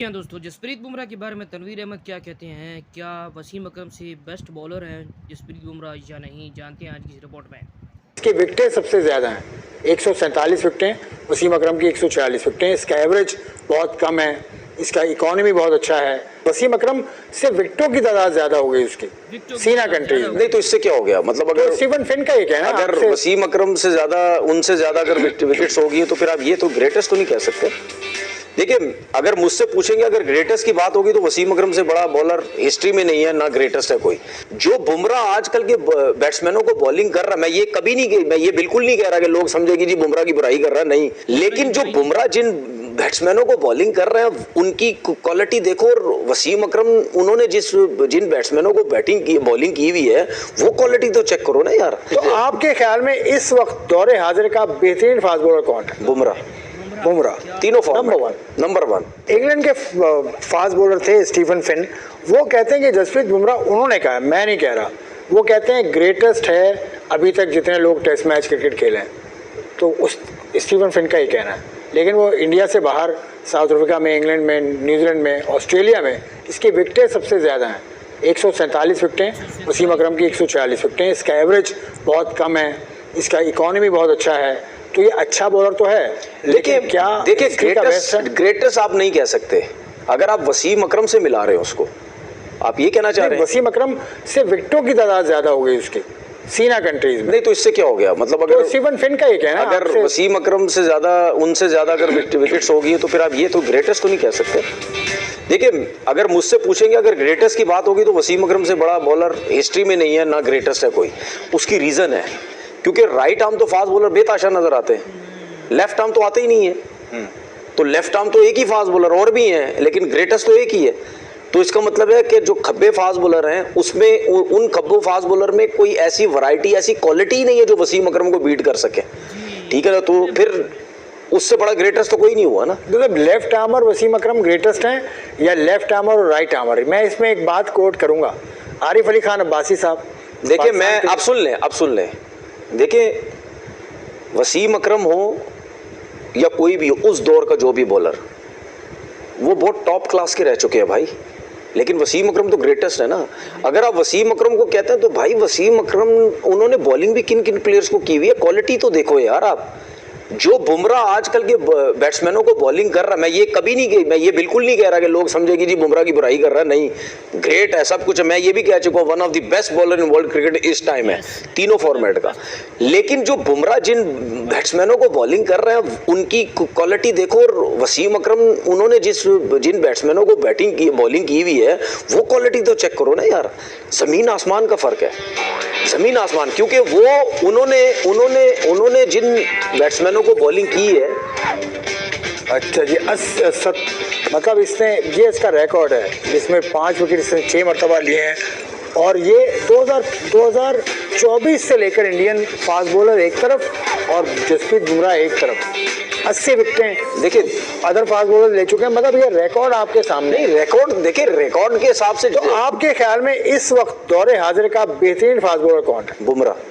हाँ दोस्तों, जसप्रीत बुमराह के बारे में तनवीर अहमद क्या कहते हैं? क्या वसीम अकरम से बेस्ट बॉलर हैं जसप्रीत बुमराह या नहीं? जानते हैं आज की इस रिपोर्ट में। इसकी विकटें सबसे ज़्यादा हैं, 147 विकटें। वसीम अकरम की 146 विकटें। इसका एवरेज बहुत कम है, इसका इकोनॉमी बहुत अच्छा है। वसीम अकरम से विकटों की तादाद ज़्यादा हो गई उसकी सीना कंट्रीज में। नहीं तो इससे क्या हो गया? मतलब अगर स्टीवन फिन का ये कहना है, अगर वसीम अकरम से ज्यादा उनसे ज्यादा अगर विकेट्स होगी तो फिर आप ये तो ग्रेटेस्ट तो नहीं कह सकते। देखिए, अगर मुझसे पूछेंगे अगर ग्रेटेस्ट की बात होगी तो वसीम अकरम से बड़ा बॉलर हिस्ट्री में नहीं है, ना ग्रेटेस्ट है कोई। जो बुमराह आजकल के बैट्समैनों को बॉलिंग कर रहा है, मैं ये बिल्कुल नहीं कह रहा कि लोग समझेगी जी बुमराह की बुराई कर रहा है, नहीं। लेकिन जो बुमराह जिन बैट्समैनों को बॉलिंग कर रहे हैं उनकी क्वालिटी देखो, और वसीम अकरम उन्होंने जिन बैट्समैनों को बॉलिंग की हुई है वो क्वालिटी तो चेक करो ना यार। तो आपके ख्याल में इस वक्त दौरे हाजिर का बेहतरीन फास्ट बॉलर कौन है? बुमराह तीनों नंबर वन। इंग्लैंड के फास्ट बॉलर थे स्टीवन फिन, वो कहते हैं कि जसप्रीत बुमराह, उन्होंने कहा, मैं नहीं कह रहा, वो कहते हैं ग्रेटेस्ट है अभी तक जितने लोग टेस्ट मैच क्रिकेट खेले हैं। तो उस स्टीवन फिन का ही कहना है। लेकिन वो इंडिया से बाहर, साउथ अफ्रीका में, इंग्लैंड में, न्यूजीलैंड में, ऑस्ट्रेलिया में इसकी विकटें सबसे ज़्यादा हैं, 147 विकटें। वसीम अकरम की 146 विकटें। इसका एवरेज बहुत कम है, इसका इकोनॉमी बहुत अच्छा है। तो ये अच्छा बॉलर तो है, लेकिन देखिए ग्रेटेस्ट आप नहीं कह सकते। अगर आप वसीम अकरम से मिला रहे हो उसको, आप ये कहना चाह रहे हैं वसीम अकरम से विकटों की तादाद ज्यादा हो गई उसकी सीना कंट्रीज में। नहीं तो इससे क्या हो गया? मतलब अगर स्टीवन फिन का ये कहना है, अगर वसीम अकरम से ज्यादा उनसे ज्यादा अगर विकेट्स होगी तो फिर आप ये तो ग्रेटेस्ट तो नहीं कह सकते। देखिए, अगर मुझसे पूछेंगे अगर ग्रेटेस्ट की बात होगी तो वसीम अकरम से बड़ा बॉलर हिस्ट्री में नहीं है, ना ग्रेटेस्ट है कोई। उसकी रीजन है क्योंकि राइट आर्म तो फास्ट बॉलर बेताशा नजर आते हैं, लेफ्ट आर्म तो आते ही नहीं है। तो लेफ्ट आर्म तो एक ही फास्ट बॉलर और भी हैं, लेकिन ग्रेटेस्ट तो एक ही है। तो इसका मतलब है कि जो खब्बे फास्ट बॉलर हैं उसमें उन खब्बो फास्ट बॉलर में कोई ऐसी वैरायटी, ऐसी क्वालिटी ही नहीं है जो वसीम अकरम को बीट कर सके। ठीक है ना? तो फिर उससे बड़ा ग्रेटेस्ट तो कोई नहीं हुआ ना। मतलब लेफ्ट आर्मर वसीम अकरम ग्रेटेस्ट हैं या लेफ्ट आर्मर और राइट आर्मर? मैं इसमें एक बात कोट करूंगा, आरिफ अली खान अब्बासी साहब। देखिए, मैं अब सुन लें। देखिए, वसीम अकरम हो या कोई भी हो, उस दौर का जो भी बॉलर, वो बहुत टॉप क्लास के रह चुके हैं भाई। लेकिन वसीम अकरम तो ग्रेटेस्ट है ना। अगर आप वसीम अकरम को कहते हैं तो भाई वसीम अकरम उन्होंने बॉलिंग भी किन किन प्लेयर्स को की हुई है, क्वालिटी तो देखो यार आप। जो बुमराह आजकल के बैट्समैनों को बॉलिंग कर रहा है, मैं ये बिल्कुल नहीं कह रहा कि लोग समझेगी जी बुमराह की बुराई कर रहा है, नहीं। ग्रेट है, सब कुछ है। मैं ये भी कह चुका हूँ one of the best bowler in world cricket इस टाइम है, तीनों फॉर्मेट का। लेकिन जो बुमराह जिन बैट्समैनों को बॉलिंग कर रहे हैं उनकी क्वालिटी देखो, और वसीम अकरम उन्होंने जिन बैट्समैनों को बॉलिंग की हुई है वो क्वालिटी तो चेक करो ना यार। जमीन आसमान का फर्क है, जमीन आसमान। क्योंकि वो उन्होंने जिन बैट्समैनों को बॉलिंग की है। अच्छा जी, मतलब इसका रिकॉर्ड है, इसमें 5 विकेट इसने 6 मरतबा लिए हैं। और ये 2024 से लेकर इंडियन फास्ट बॉलर एक तरफ और जसप्रीत बुमराह एक तरफ 80 विकेटें देखिए अदर फास्ट बॉलर ले चुके हैं। मतलब ये रिकॉर्ड आपके सामने। रिकॉर्ड देखिए, रिकॉर्ड के हिसाब से तो आपके ख्याल में इस वक्त दौरे हाजिर का बेहतरीन फास्ट बॉलर कौन है? बुमराह।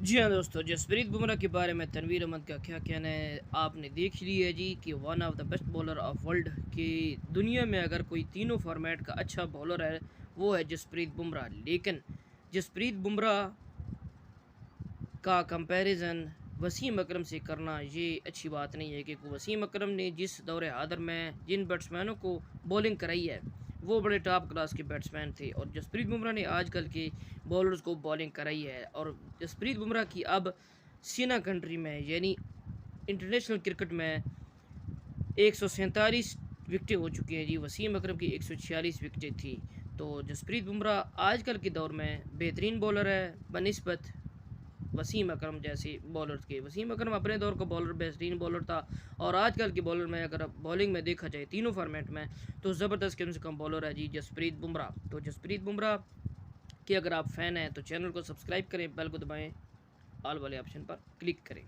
जी हाँ दोस्तों, जसप्रीत बुमराह के बारे में तनवीर अहमद का क्या कहना है आपने देख लिया है जी, कि one of the best bowler of world की दुनिया में अगर कोई तीनों फॉर्मेट का अच्छा बॉलर है वो है जसप्रीत बुमराह। लेकिन जसप्रीत बुमराह का कंपैरिजन वसीम अकरम से करना ये अच्छी बात नहीं है, क्योंकि वसीम अकरम ने जिस दौरे हादर में जिन बैट्समैनों को बॉलिंग कराई है वो बड़े टॉप क्लास के बैट्समैन थे, और जसप्रीत बुमराह ने आजकल के बॉलर्स को बॉलिंग कराई है। और जसप्रीत बुमराह की अब सीना कंट्री में यानी इंटरनेशनल क्रिकेट में 147 विकेटें हो चुकी हैं जी। वसीम अकरम की 146 विकेटें थी। तो जसप्रीत बुमराह आजकल के दौर में बेहतरीन बॉलर है बनिस्बत वसीम अकरम जैसे बॉलर्स के। वसीम अकरम अपने दौर का बॉलर बेहतरीन बॉलर था, और आजकल के बॉलर में अगर बॉलिंग में देखा जाए तीनों फॉर्मेट में तो ज़बरदस्त कम से कम बॉलर है जी जसप्रीत बुमराह। तो जसप्रीत बुमराह के अगर आप फ़ैन हैं तो चैनल को सब्सक्राइब करें, बेल को दबाएं, ऑल वाले ऑप्शन पर क्लिक करें।